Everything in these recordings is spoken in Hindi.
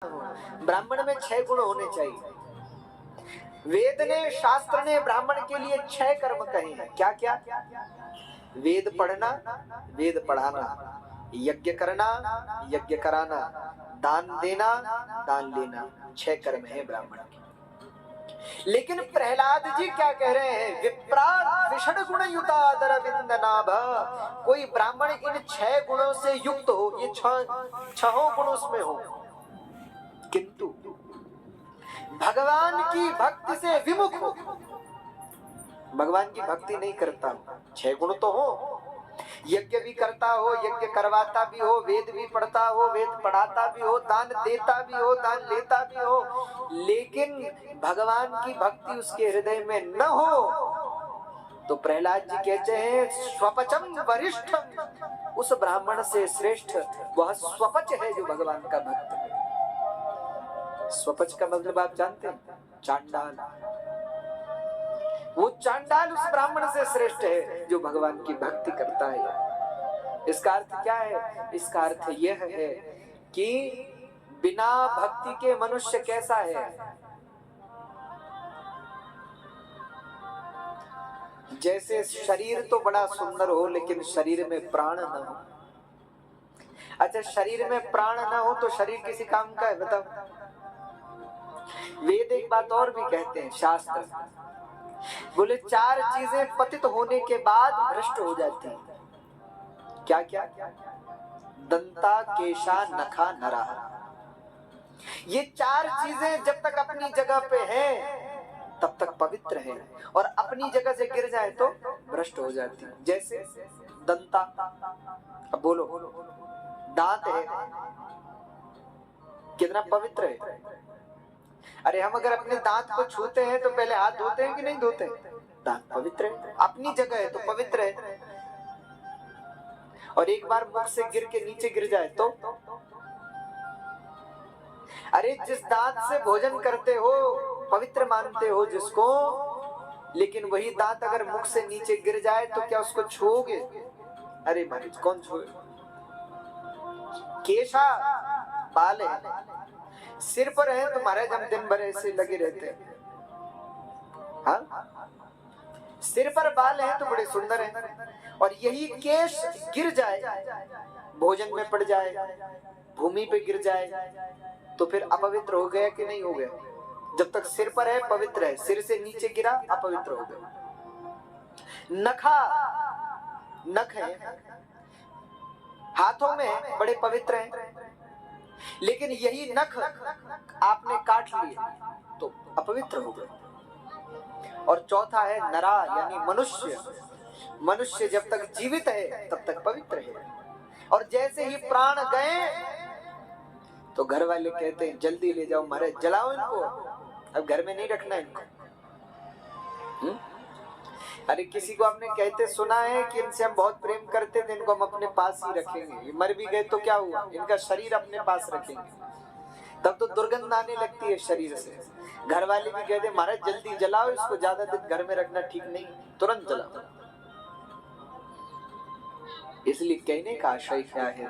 ब्राह्मण में 6 गुण होने चाहिए। वेद ने, शास्त्र ने ब्राह्मण के लिए 6 कर्म कहे हैं। क्या क्या? वेद पढ़ना, वेद पढ़ाना, यज्ञ करना, यज्ञ कराना, दान देना, दान लेना। 6 कर्म है ब्राह्मण के। लेकिन प्रहलाद जी क्या कह रहे हैं? विप्राट विषण गुण युतादर विंद नाभ। कोई ब्राह्मण इन 6 गुणों से युक्त हो, ये 6 गुण उसमें हो, किंतु भगवान की भक्ति से विमुख हो, भगवान की भक्ति नहीं करता हो। 6 गुण तो हो, यज्ञ भी करता हो, यज्ञ करवाता भी हो, वेद भी पढ़ता हो, वेद पढ़ाता भी हो, दान देता भी हो, दान लेता भी हो, लेकिन भगवान की भक्ति उसके हृदय में न हो, तो प्रहलाद जी कहते हैं स्वपचम वरिष्ठम, उस ब्राह्मण से श्रेष्ठ वह स्वपच है जो भगवान का भक्त है। स्वपच का मतलब आप जानते हैं? चांडाल। वो चांडाल उस ब्राह्मण से श्रेष्ठ है जो भगवान की भक्ति करता है। इसका अर्थ क्या है? इसका अर्थ यह है कि बिना भक्ति के मनुष्य कैसा है? जैसे शरीर तो बड़ा सुंदर हो लेकिन शरीर में प्राण न हो। अच्छा, शरीर में प्राण न हो तो शरीर किसी काम का है? बताओ। वेद एक बात और भी कहते हैं, शास्त्र बोले 4 चीजें पतित होने के बाद भ्रष्ट हो जाती हैं। क्या क्या? दंता, केशा, नखा, नरा। ये 4 चीजें जब तक अपनी जगह पे हैं तब तक पवित्र है, और अपनी जगह से गिर जाए तो भ्रष्ट हो जाती है। जैसे दंता, अब बोलो, दांत है, कितना पवित्र है। अरे हम अगर अपने दांत को छूते हैं तो पहले हाथ धोते हैं कि नहीं धोते? दांत पवित्र है, अपनी जगह है तो पवित्र है। और एक बार मुख से गिर के नीचे गिर जाए तो? अरे जिस दांत से भोजन करते हो, पवित्र मानते हो जिसको, लेकिन वही दांत अगर मुख से नीचे गिर जाए तो क्या उसको छूओगे? अरे भाई कौन छुए? केशा, बाल है, सिर पर है तो महाराज हम दिन भर ऐसे लगे रहते हैं। हाँ, सिर पर बाल है तो बड़े सुंदर हैं, और यही केश गिर जाए, भोजन में पड़ जाए, भूमि पे गिर जाए, तो फिर अपवित्र हो गया कि नहीं हो गया? जब तक सिर पर है पवित्र है, सिर से नीचे गिरा अपवित्र हो गया। नखा, नख है, हाथों में बड़े पवित्र हैं, लेकिन यही नख आपने काट लिए तो अपवित्र हो गए। और चौथा है नरा, यानी मनुष्य। मनुष्य जब तक जीवित है तब तक पवित्र है, और जैसे ही प्राण गए तो घर वाले कहते हैं जल्दी ले जाओ महाराज, जलाओ इनको, अब घर में नहीं रखना इनको। अरे किसी को आपने कहते सुना है कि इनसे हम बहुत प्रेम करते थे, इनको हम अपने पास ही रखेंगे, ये मर भी गए तो क्या हुआ, इनका शरीर अपने पास रखेंगे। तब तो दुर्गंध आने लगती है शरीर से। घर वाले भी कहते महाराज जल्दी जलाओ इसको, ज्यादा दिन घर में रखना ठीक नहीं, तुरंत जलाओ। इसलिए कहने का आशय क्या है?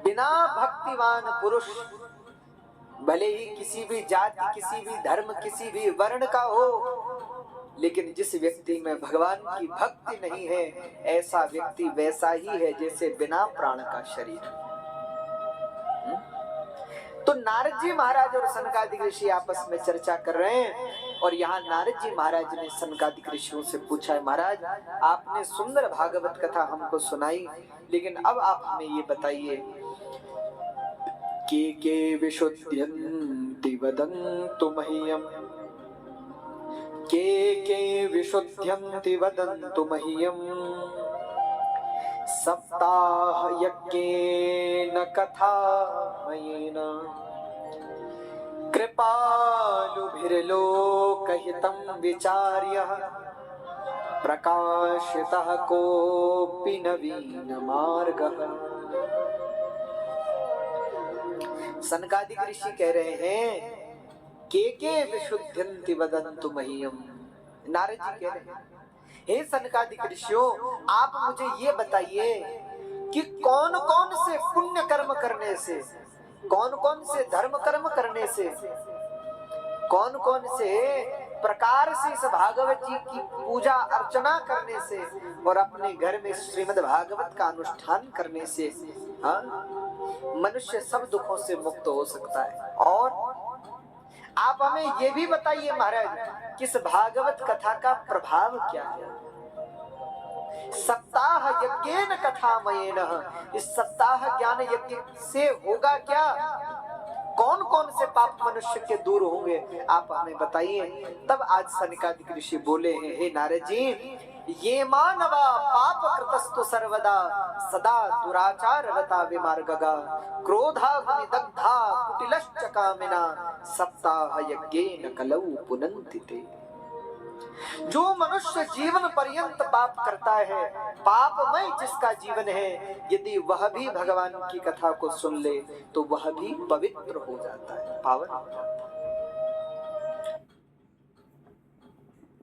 बिना भक्तिवान पुरुष, भले ही किसी भी जाति, किसी भी धर्म, किसी भी वर्ण का हो, लेकिन जिस व्यक्ति में भगवान की भक्ति नहीं है, ऐसा व्यक्ति वैसा ही है जैसे बिना प्राण का शरीर। तो नारद जी महाराज और सनकादिक ऋषि आपस में चर्चा कर रहे हैं, और यहाँ नारद जी महाराज ने सनकादिक ऋषियों से पूछा है, महाराज आपने सुंदर भागवत कथा हमको सुनाई, लेकिन अब आप हमें ये बताइए, के विशुद्ध्यन्ति वदन्तु मह्यम्, के विशुद्ध्यन्ति वदन्तु मह्यम्, सप्ताह यज्ञेन कथामयेन, कृपालुभिर्लोकहितं विचार्य, प्रकाशितः कोऽपि नवीन मार्गः। सनकादिक ऋषि कह रहे हैं के विशुद्ध्यन्ति वदन्तु मह्यम्। नारद जी कह रहे हैं हे सनकादिक ऋषियों, आप मुझे ये बताइए कि कौन कौन से पुण्य कर्म करने से, कौन कौन से धर्म कर्म करने से, कौन कौन से प्रकार से इस भागवत जी की पूजा अर्चना करने से और अपने घर में श्रीमद् भागवत का अनुष्ठान करने से मनुष्य सब दुखों से मुक्त हो सकता है। और आप हमें ये भी बताइए महाराज, किस भागवत कथा का प्रभाव क्या है? सप्ताह यज्ञेन कथामयेन, इस सप्ताह ज्ञान यज्ञ से होगा क्या? कौन कौन से पाप मनुष्य के दूर होंगे, आप हमें बताइए। तब आज सनकादिक ऋषि बोले हैं, हे नारद जी, ये मानवा पाप कृतस्तु सर्वदा सदा दुराचार रता विमार्गगा क्रोधाग्नि दग्धा कुटिलश्च कामिना सप्ताह यज्ञेन कलौ पुनन्ति ते। जो मनुष्य जीवन पर्यंत पाप करता है, पापमय जिसका जीवन है, यदि वह भी भगवान की कथा को सुन ले तो वह भी पवित्र हो जाता है, पावन हो जाता है।